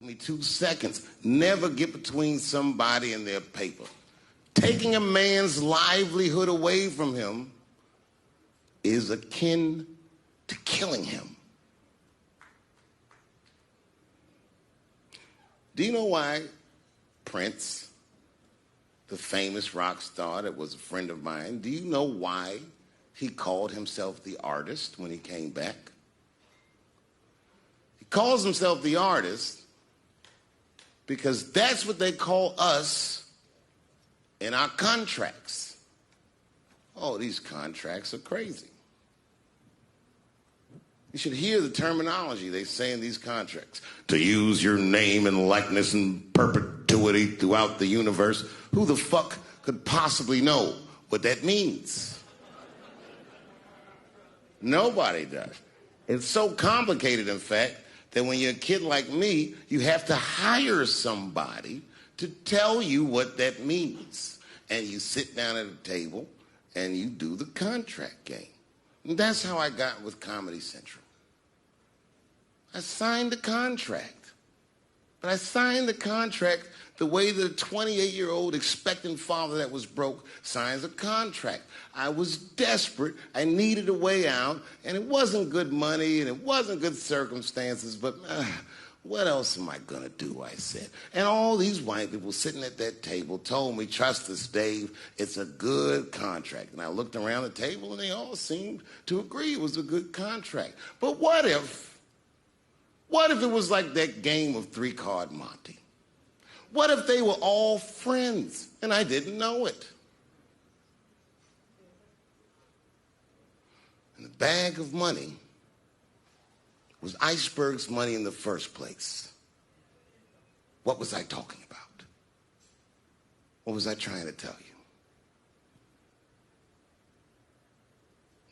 me 2 seconds. Never get between somebody and their paper. Taking a man's livelihood away from him is akin to killing him. Do you know why Prince, the famous rock star that was a friend of mine, do you know why he called himself the artist when he came back? He calls himself the artist because that's what they call us in our contracts. Oh, these contracts are crazy. You should hear the terminology they say in these contracts. To use your name and likeness in perpetuity throughout the universe. Who the fuck could possibly know what that means? Nobody does. It's so complicated, in fact, that when you're a kid like me, you have to hire somebody to tell you what that means. And you sit down at a table and you do the contract game. And that's how I got with Comedy Central. I signed the contract. But I signed the contract the way that a 28-year-old expectant father that was broke signs a contract. I was desperate. I needed a way out. And it wasn't good money and it wasn't good circumstances. But what else am I going to do, I said. And all these white people sitting at that table told me, trust us, Dave, it's a good contract. And I looked around the table and they all seemed to agree it was a good contract. But what if it was like that game of three-card Monte? What if they were all friends and I didn't know it? And the bag of money was Iceberg's money in the first place. What was I talking about? What was I trying to tell you?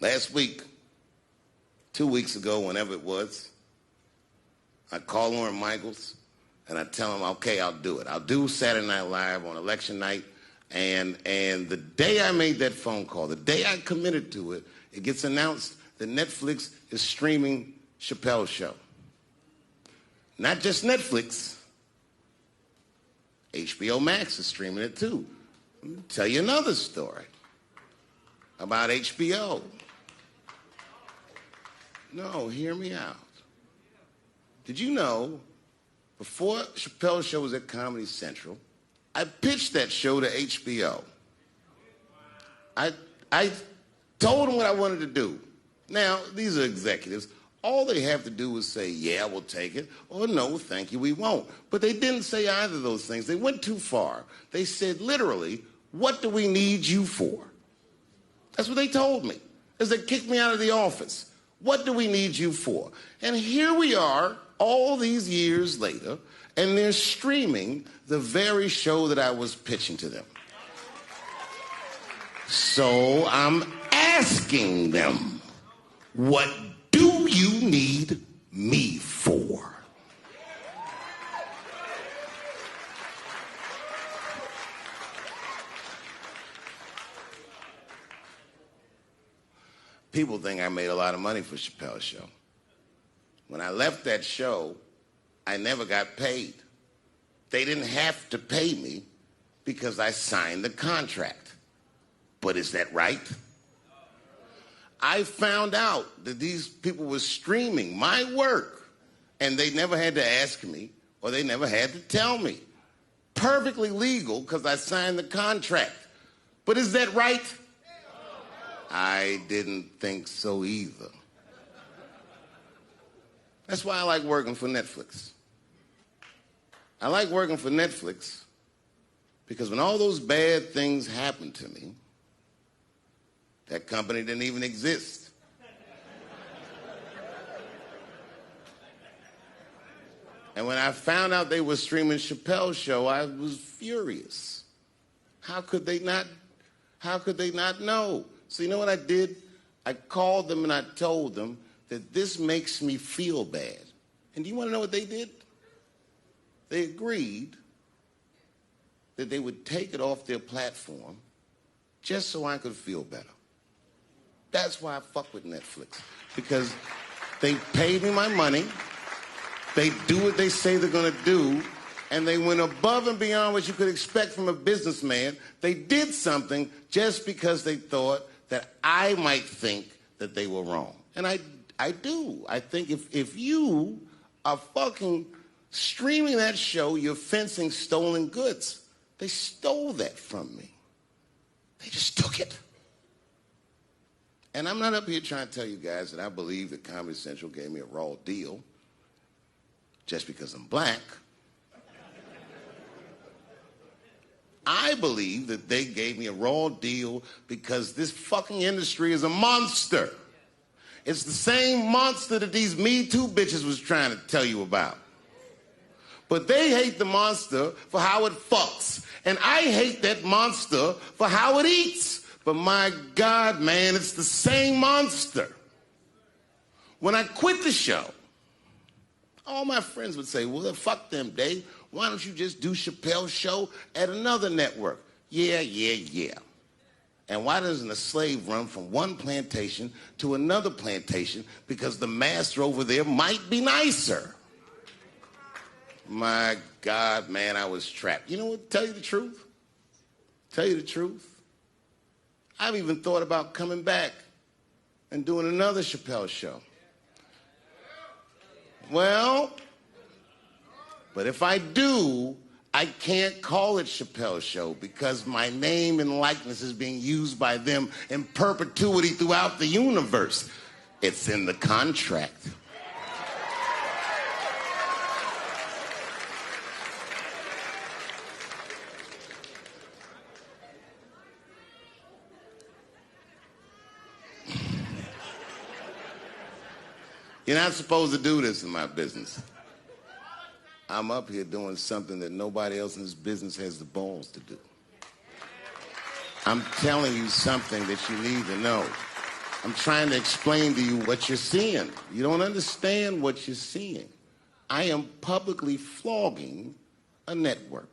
Last week, 2 weeks ago, whenever it was, I call Lauren Michaels and I tell him, okay, I'll do it. I'll do Saturday Night Live on election night. And the day I made that phone call, the day I committed to it, it gets announced that Netflix is streaming Chappelle Show. Not just Netflix. HBO Max is streaming it too. Let me tell you another story about HBO. No, hear me out. Did you know, before Chappelle Show was at Comedy Central, I pitched that show to HBO. I told them what I wanted to do. Now, these are executives. All they have to do is say, yeah, we'll take it, or no, thank you, we won't. But they didn't say either of those things. They went too far. They said, literally, what do we need you for? That's what they told me, as they kicked me out of the office. What do we need you for? And here we are, all these years later, and they're streaming the very show that I was pitching to them. So I'm asking them, what do you need me for? People think I made a lot of money for Chappelle's Show. When I left that show, I never got paid. They didn't have to pay me because I signed the contract. But is that right? I found out that these people were streaming my work and they never had to ask me or they never had to tell me. Perfectly legal because I signed the contract. But is that right? I didn't think so either. That's why I like working for Netflix. I like working for Netflix because when all those bad things happened to me, that company didn't even exist. And when I found out they were streaming Chappelle's Show, I was furious. How could they not know? So you know what I did? I called them and I told them that this makes me feel bad. And do you want to know what they did? They agreed that they would take it off their platform just so I could feel better. That's why I fuck with Netflix. Because they paid me my money. They do what they say they're going to do, and they went above and beyond what you could expect from a businessman. They did something just because they thought that I might think that they were wrong. And I do. I think if you are fucking streaming that show, you're fencing stolen goods. They stole that from me. They just took it. And I'm not up here trying to tell you guys that I believe that Comedy Central gave me a raw deal just because I'm black. I believe that they gave me a raw deal because this fucking industry is a monster. It's the same monster that these Me Too bitches was trying to tell you about. But they hate the monster for how it fucks. And I hate that monster for how it eats. But my God, man, it's the same monster. When I quit the show, all my friends would say, well, fuck them, Dave. Why don't you just do Chappelle's show at another network? Yeah. And why doesn't a slave run from one plantation to another plantation because the master over there might be nicer? My God, man, I was trapped. You know what? Tell you the truth. I've even thought about coming back and doing another Chappelle show. Well, but if I do, I can't call it Chappelle's show because my name and likeness is being used by them in perpetuity throughout the universe. It's in the contract. You're not supposed to do this in my business. I'm up here doing something that nobody else in this business has the balls to do. I'm telling you something that you need to know. I'm trying to explain to you what you're seeing. You don't understand what you're seeing. I am publicly flogging a network.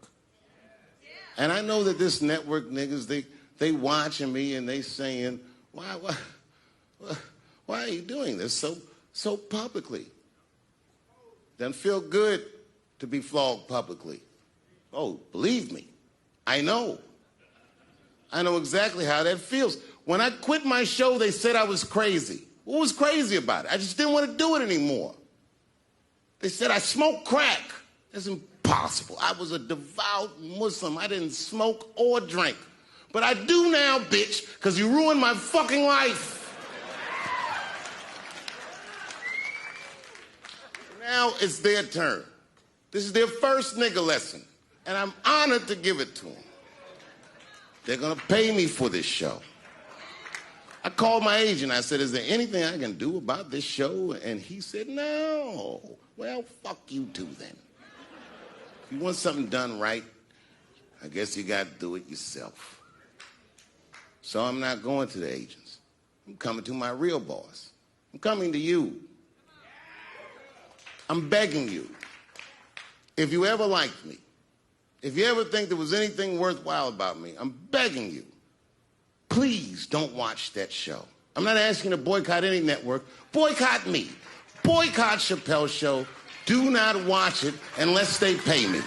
And I know that this network niggas, they watching me and they saying, why are you doing this so publicly? Doesn't feel good to be flogged publicly. Oh, believe me, I know. I know exactly how that feels. When I quit my show, they said I was crazy. What was crazy about it? I just didn't want to do it anymore. They said I smoked crack. That's impossible. I was a devout Muslim. I didn't smoke or drink. But I do now, bitch, because you ruined my fucking life. Now it's their turn. This is their first nigga lesson, and I'm honored to give it to them. They're gonna pay me for this show. I called my agent. I said, is there anything I can do about this show? And he said, no. Well, fuck you too then. If you want something done right, I guess you gotta do it yourself. So I'm not going to the agents. I'm coming to my real boss. I'm coming to you. I'm begging you, if you ever liked me, if you ever think there was anything worthwhile about me, I'm begging you, please don't watch that show. I'm not asking you to boycott any network. Boycott me. Boycott Chappelle's show. Do not watch it unless they pay me.